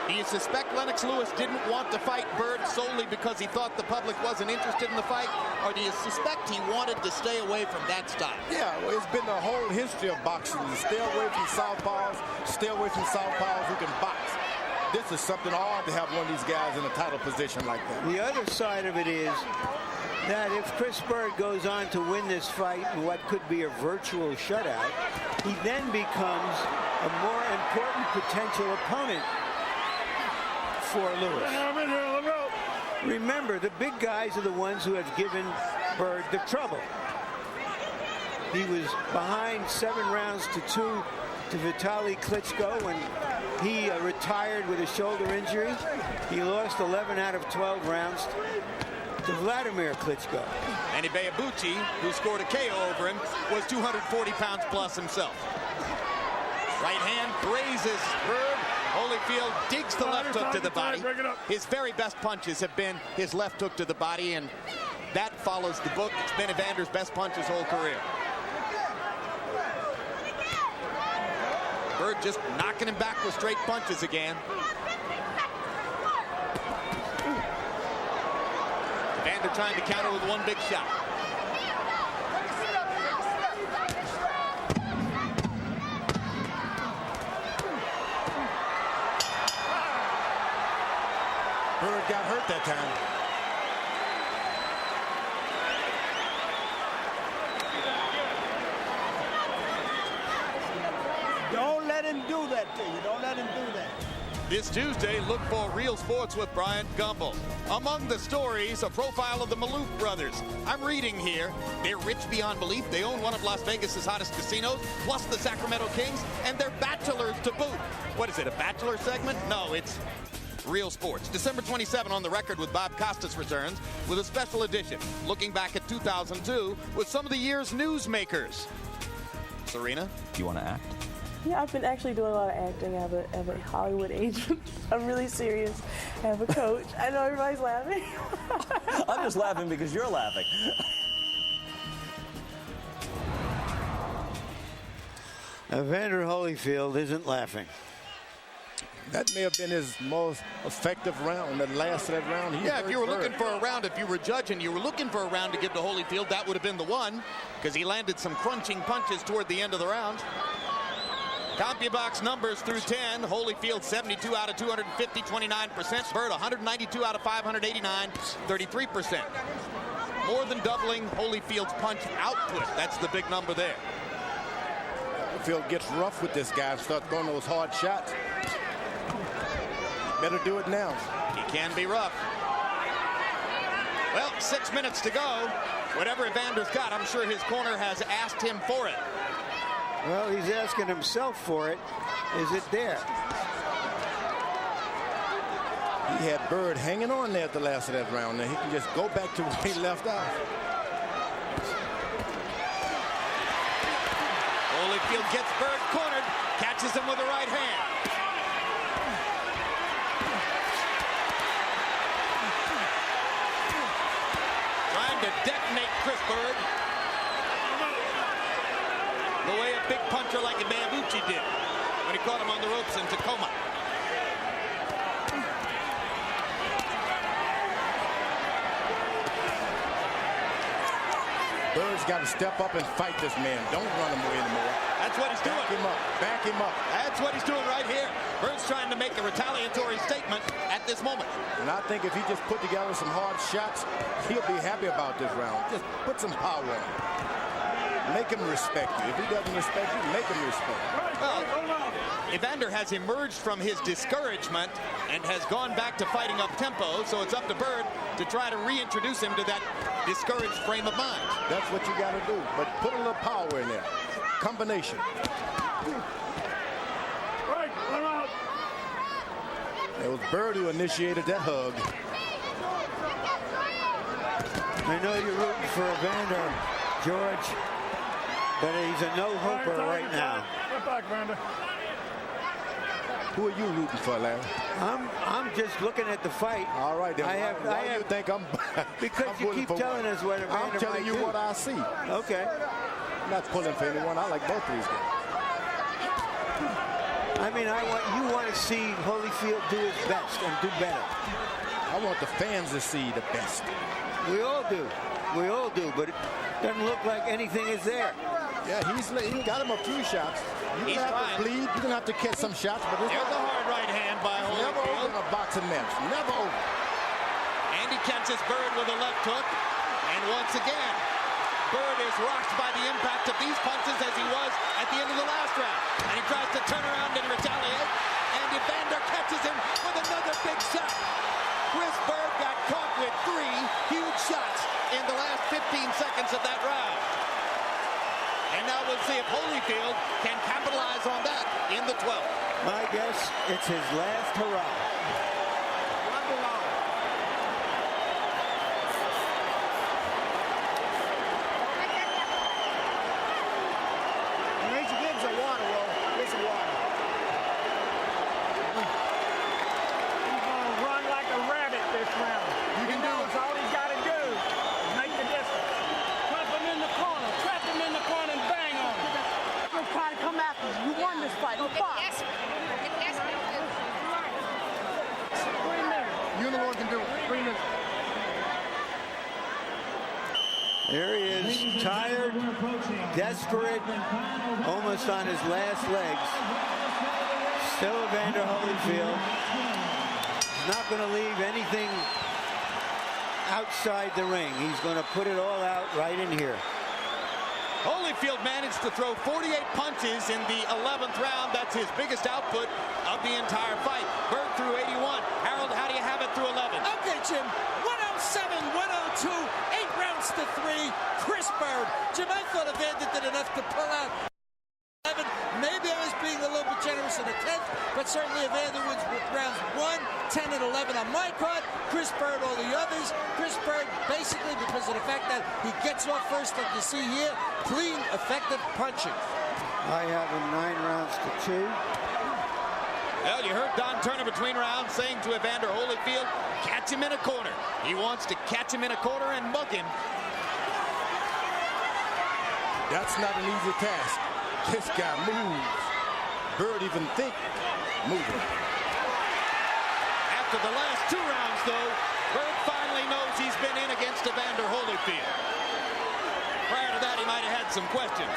do you suspect Lennox Lewis didn't want to fight Byrd solely because he thought the public wasn't interested in the fight? Or do you suspect he wanted to stay away from that style? Yeah, well, it's been the whole history of boxing. Stay away from southpaws, stay away from southpaws who can box. This is something odd to have one of these guys in a title position like that. The other side of it is that if Chris Byrd goes on to win this fight in what could be a virtual shutout, he then becomes a more important potential opponent for Lewis. Remember, the big guys are the ones who have given Byrd the trouble. He was behind 7 rounds to 2 to Vitaly Klitschko when he retired with a shoulder injury. He lost 11 out of 12 rounds to Vladimir Klitschko. And Ibeabuchi, who scored a KO over him, was 240 pounds plus himself. Right hand grazes Byrd. Holyfield digs the left hook to the body. His very best punches have been his left hook to the body, and that follows the book. It's been Evander's best punch his whole career. Byrd just knocking him back with straight punches again. Evander trying to counter with one big shot. Byrd got hurt that time. Don't let him do that to you. Don't let him do that. This Tuesday, look for Real Sports with Brian Gumbel. Among the stories, a profile of the Maloof brothers. I'm reading here, they're rich beyond belief. They own one of Las Vegas's hottest casinos, plus the Sacramento Kings, and they're bachelors to boot. What is it, a bachelor segment? No, it's Real Sports. December 27 on the record with Bob Costas returns with a special edition, looking back at 2002 with some of the year's newsmakers. Serena? Do you want to act? Yeah, I've been actually doing a lot of acting. I have a Hollywood agent. I'm really serious. I have a coach. I know everybody's laughing. I'm just laughing because you're laughing. Evander Holyfield isn't laughing. That may have been his most effective round, the last of that round. Yeah, if you were looking for a round, if you were judging, you were looking for a round to give to Holyfield, that would have been the one, because he landed some crunching punches toward the end of the round. CompuBox numbers through 10. Holyfield 72 out of 250, 29%. Byrd 192 out of 589, 33%. More than doubling Holyfield's punch output. That's the big number there. Holyfield gets rough with this guy and starts throwing those hard shots. Better do it now. He can be rough. Well, 6 minutes to go. Whatever Evander's got, I'm sure his corner has asked him for it. Well, he's asking himself for it. Is it there? He had Byrd hanging on there at the last of that round. Now he can just go back to where he left off. Holyfield gets Byrd cornered, catches him with the right hand. Trying to detonate Chris Byrd the way a big puncher like Imabuchi did when he caught him on the ropes in Tacoma. Byrd's got to step up and fight this man. Don't run him away anymore. That's what he's doing. Back him up. Back him up. That's what he's doing right here. Byrd's trying to make a retaliatory statement at this moment. And I think if he just put together some hard shots, he'll be happy about this round. Just put some power on him. Make him respect you. If he doesn't respect you, make him respect you. Well, Evander has emerged from his discouragement and has gone back to fighting up tempo, so it's up to Byrd to try to reintroduce him to that discouraged frame of mind. That's what you got to do, but put a little power in there. Combination. Right, let him out. It was Byrd who initiated that hug. I know you're rooting for Evander, George, but he's a no-hoper right now. Get back, Evander. Who are you rooting for, Larry? I'm just looking at the fight. All right, then. Why do you think I'm because I'm you keep telling us what Evander I'm telling you might do. what I see. Okay. I'm not pulling for anyone. I like both of these guys. I mean, you want to see Holyfield do his best and do better. I want the fans to see the best. We all do. We all do, but it doesn't look like anything is there. Yeah, he got him a few shots. You're going to have to bleed. You're going to have to catch some shots. But there's a hard right hand by Holyfield. Never over in a boxing match. Never over. And he catches Byrd with a left hook. And once again, Byrd is rocked by the impact of these punches as he was at the end of the last round. And he tries to turn around and retaliate. And Evander catches him with another big shot. Chris Byrd got caught with 3 huge shots in the last 15 seconds of that round. And now we'll see if Holyfield can capitalize on that in the 12th. My guess, it's his last hurrah. There he is, tired, desperate, almost on his last legs. Still Evander Holyfield. He's not going to leave anything outside the ring. He's going to put it all out right in here. Holyfield managed to throw 48 punches in the 11th round. That's his biggest output of the entire fight. Byrd threw 81. Harold, how do you have it through 11? Okay, Jim. 107, 102, 8 rounds to 3. Chris Byrd. Jim, I thought Evander did enough to pull out 11. Maybe I was being a little bit generous in the 10th, but certainly Evander wins rounds 1, 10, and 11 on my card. Chris Byrd, all the others. Chris Byrd, basically because of the fact that he gets off first, like you see here, clean, effective punching. I have him 9 rounds to 2. Well, you heard Don Turner between rounds saying to Evander Holyfield, catch him in a corner. He wants to catch him in a corner and mug him. That's not an easy task. This guy moves. Byrd even think moving. After the last 2 rounds, though, Byrd finally knows he's been in against Evander Holyfield. Prior to that, he might have had some questions.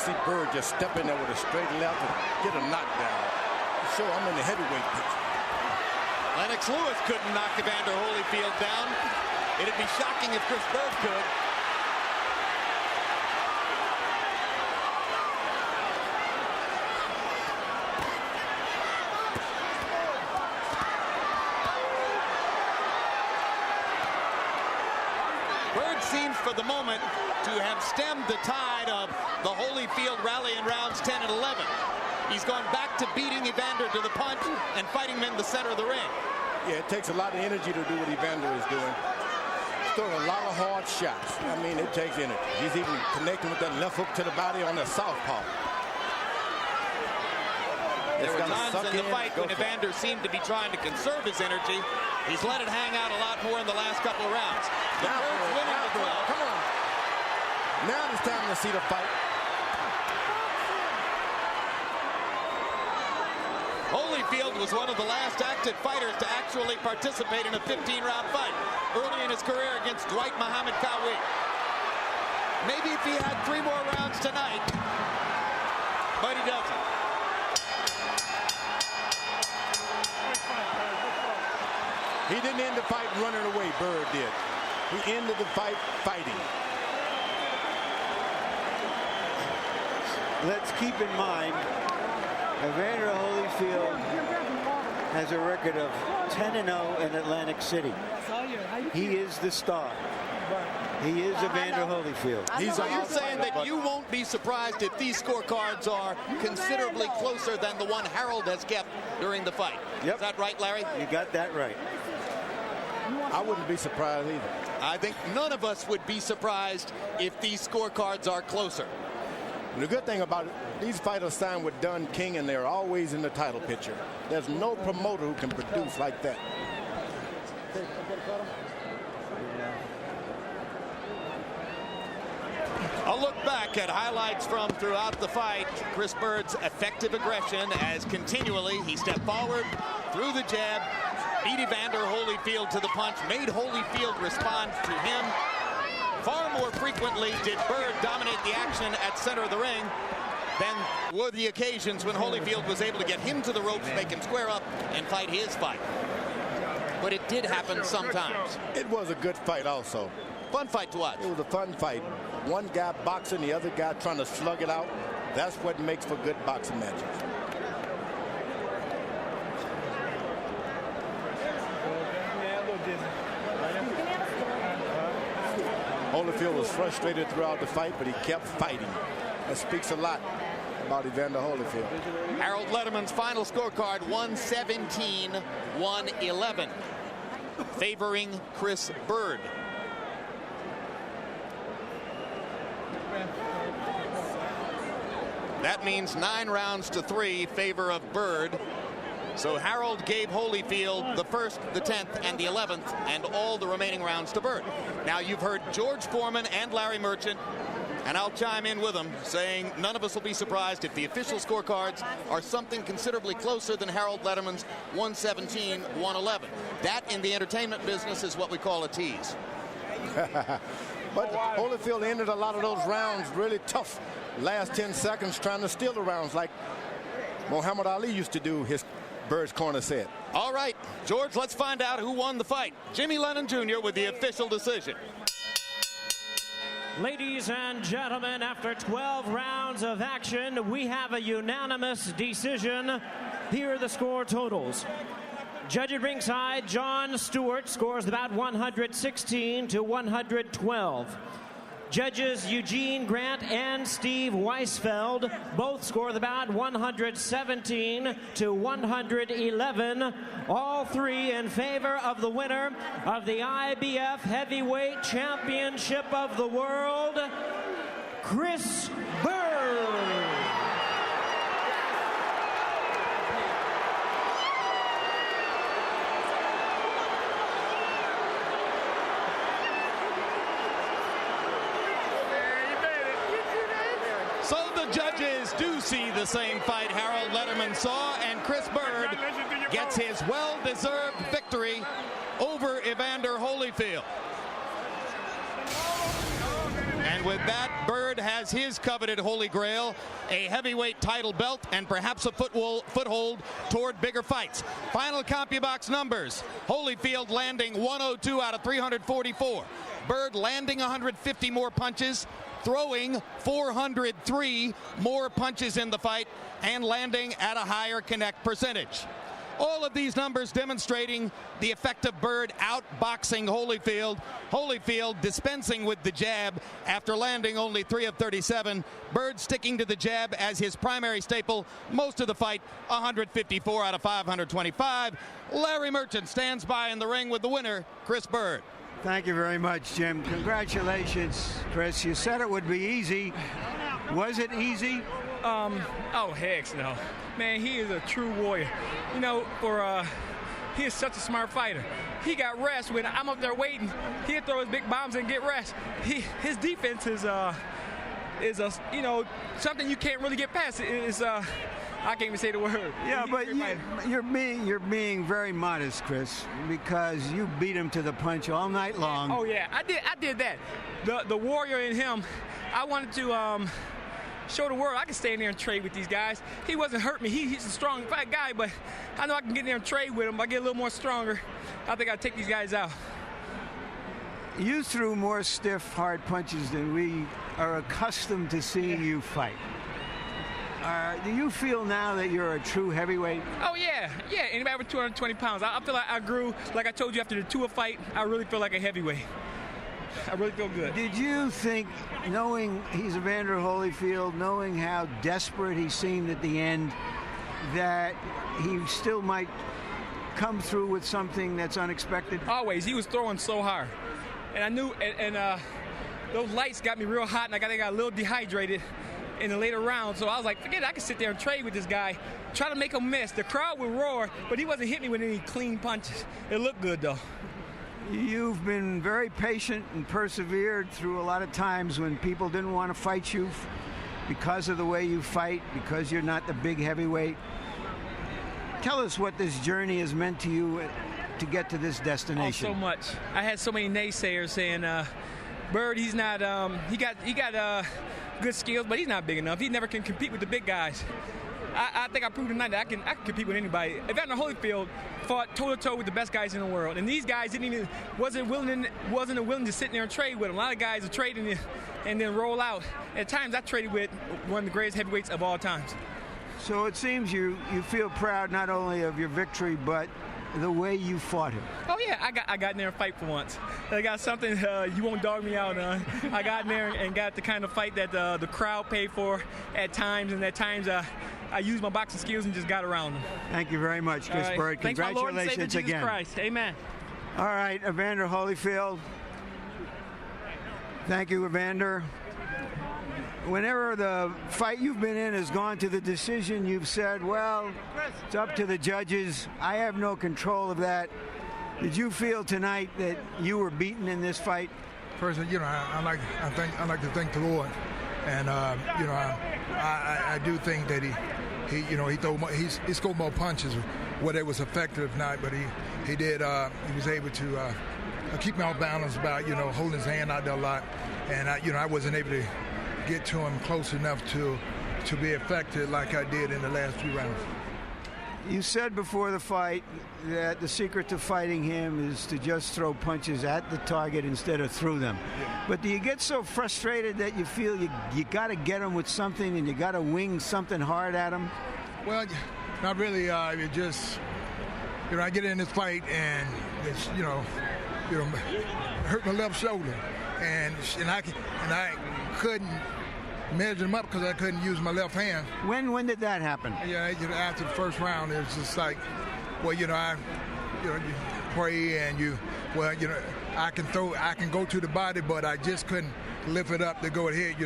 See Byrd just step in there with a straight left and get a knockdown. Show I'm in the heavyweight picture. Lennox Lewis couldn't knock Evander Holyfield down. It'd be shocking if Chris Byrd could. Byrd seems for the moment to have stemmed the tide of the Holyfield rally in rounds 10 and 11. He's gone back to beating Evander to the punch and fighting him in the center of the ring. Yeah, it takes a lot of energy to do what Evander is doing. He's throwing a lot of hard shots. I mean, it takes energy. He's even connecting with that left hook to the body on the southpaw. There were times in the fight when Evander seemed to be trying to conserve his energy. He's let it hang out a lot more in the last couple of rounds. The Byrd's winning the 12. Come on. Now it's time to see the fight. Holyfield was one of the last active fighters to actually participate in a 15-round fight early in his career against Dwight Muhammad Qawi. Maybe if he had 3 more rounds tonight, but he doesn't. He didn't end the fight running away, Byrd did. He ended the fight fighting. Let's keep in mind, Evander Holyfield has a record of 10-0 in Atlantic City. He is the star. He is Evander Holyfield. So you're saying that you won't be surprised if these scorecards are considerably closer than the one Harold has kept during the fight. Yep. Is that right, Larry? You got that right. I wouldn't be surprised either. I think none of us would be surprised if these scorecards are closer. And the good thing about it, these fighters signed with Dunn King, and they're always in the title picture. There's no promoter who can produce like that. A look back at highlights from throughout the fight. Chris Byrd's effective aggression as continually he stepped forward, threw the jab, beat Evander Holyfield to the punch, made Holyfield respond to him. Far more frequently did Byrd dominate the action at center of the ring than were the occasions when Holyfield was able to get him to the ropes, make him square up, and fight his fight. But it did happen sometimes. It was a good fight also. Fun fight to watch. It was a fun fight. One guy boxing, the other guy trying to slug it out. That's what makes for good boxing matches. Holyfield was frustrated throughout the fight, but he kept fighting. That speaks a lot about Evander Holyfield. Harold Letterman's final scorecard, 117-111, favoring Chris Byrd. That means 9 rounds to 3 favor of Byrd. So Harold gave Holyfield the 1st, the 10th, and the 11th, and all the remaining rounds to Byrd. Now you've heard George Foreman and Larry Merchant, and I'll chime in with them, saying none of us will be surprised if the official scorecards are something considerably closer than Harold Letterman's 117-111. That in the entertainment business is what we call a tease. But Holyfield ended a lot of those rounds really tough. Last 10 seconds trying to steal the rounds like Muhammad Ali used to do, his Byrd's corner said. All right, George, let's find out who won the fight. Jimmy Lennon Jr. with the official decision. Ladies and gentlemen, after 12 rounds of action, we have a unanimous decision. Here are the score totals. Judge at ringside, John Stewart scores about 116 to 112. Judges Eugene Grant and Steve Weisfeld both score about 117 to 111. All three in favor of the winner of the IBF Heavyweight Championship of the World, Chris Byrd. So the judges do see the same fight Harold Letterman saw, and Chris Byrd gets his well-deserved victory over Evander Holyfield. And with that, Byrd has his coveted holy grail, a heavyweight title belt, and perhaps a foothold toward bigger fights. Final CompuBox numbers: Holyfield landing 102 out of 344. Byrd landing 150 more punches, throwing 403 more punches in the fight, and landing at a higher connect percentage. All of these numbers demonstrating the effect of Byrd outboxing Holyfield. Holyfield dispensing with the jab after landing only 3 of 37. Byrd sticking to the jab as his primary staple most of the fight, 154 out of 525. Larry Merchant stands by in the ring with the winner, Chris Byrd. Thank you very much, Jim. Congratulations, Chris. You said it would be easy. Was it easy? Oh, heck no. Man, he is a true warrior. You know, he is such a smart fighter. He got rest when I'm up there waiting. He'll throw his big bombs and get rest. His defense is something you can't really get past. I can't even say the word. Yeah, but you're being very modest, Chris, because you beat him to the punch all night long. Oh yeah, I did that. The warrior in him, I wanted to show the world I can stay in there and trade with these guys. He wasn't hurt me. He's a strong fat guy, but I know I can get in there and trade with him. I get a little more stronger. I think I'll take these guys out. You threw more stiff, hard punches than we are accustomed to seeing you fight. Do you feel now that you're a true heavyweight? Oh, yeah. Yeah, anybody over 220 pounds. I feel like I grew, like I told you after the Tua fight, I really feel like a heavyweight. I really feel good. Did you think, knowing he's Evander Holyfield, knowing how desperate he seemed at the end, that he still might come through with something that's unexpected? Always. He was throwing so hard. And I knew, and those lights got me real hot, and I got a little dehydrated in the later rounds, so I was like, forget it, I can sit there and trade with this guy, try to make him miss. The crowd would roar, but he wasn't hitting me with any clean punches. It looked good, though. You've been very patient and persevered through a lot of times when people didn't want to fight you because of the way you fight, because you're not the big heavyweight. Tell us what this journey has meant to you to get to this destination. Oh, so much. I had so many naysayers saying, Byrd, he's not, he got good skills, but he's not big enough. He never can compete with the big guys. I think I proved tonight that I can compete with anybody. Evander Holyfield fought toe-to-toe with the best guys in the world, and these guys wasn't willing to sit there and trade with them. A lot of guys are trading and then roll out. At times, I traded with one of the greatest heavyweights of all times. So it seems you feel proud not only of your victory, but the way you fought him. Oh yeah, I got in there and fight for once. I got something you won't dog me out on. I got in there and got the kind of fight that the crowd paid for at times, and at times I used my boxing skills and just got around them. Thank you very much, Chris Byrd. Thanks, congratulations my Lord and Savior, again. Jesus Christ. Amen. All right, Evander Holyfield. Thank you, Evander. Whenever the fight you've been in has gone to the decision, you've said, well, it's up to the judges. I have no control of that. Did you feel tonight that you were beaten in this fight? First, I like to thank the Lord, and I do think that he scored more punches, whether it was effective or not, but he was able to keep me off balance about holding his hand out there a lot, and I wasn't able to get to him close enough to be effective like I did in the last few rounds. You said before the fight that the secret to fighting him is to just throw punches at the target instead of through them. Yeah. But do you get so frustrated that you feel you got to get him with something and you got to wing something hard at him? Well, not really. It just, I get in this fight and it's, hurt my left shoulder, and I couldn't measure them up because I couldn't use my left hand. When did that happen? Yeah, after the first round, it was just like, well, you pray and I can go to the body, but I just couldn't lift it up to go ahead.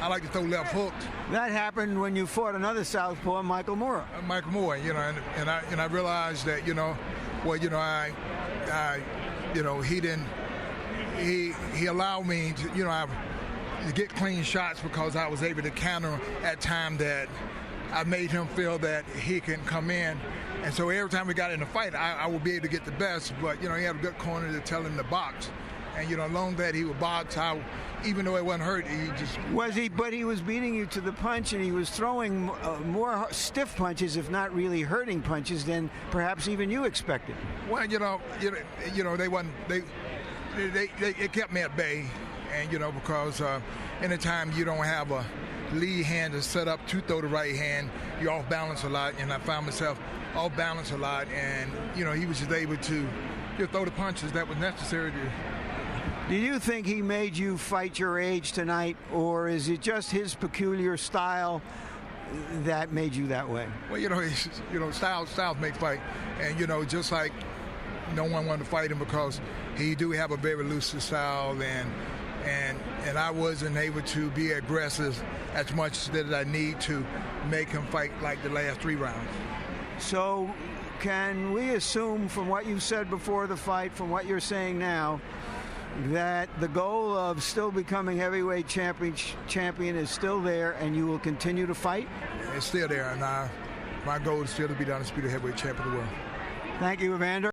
I like to throw left hooks. That happened when you fought another southpaw, Michael Moore. Michael Moore, and I realized that, he allowed me to, to get clean shots because I was able to counter at time that I made him feel that he can come in. And so every time we got in a fight, I would be able to get the best. But, he had a good corner to tell him to box. And, along that he would box, even though it wasn't hurt, he just... But he was beating you to the punch, and he was throwing more stiff punches, if not really hurting punches, than perhaps even you expected. Well, they wasn't... It kept me at bay. And, because anytime you don't have a lead hand to set up to throw the right hand, you're off balance a lot. And I found myself off balance a lot. And, he was just able to throw the punches that was necessary to... Do you think he made you fight your age tonight, or is it just his peculiar style that made you that way? Well, styles make fight. And, just like no one wanted to fight him because he do have a very elusive style, and I wasn't able to be aggressive as much as I need to make him fight like the last 3 rounds. So can we assume from what you said before the fight, from what you're saying now, that the goal of still becoming heavyweight champion is still there and you will continue to fight? It's still there, and my goal is still to be the undisputed heavyweight champion of the world. Thank you, Evander.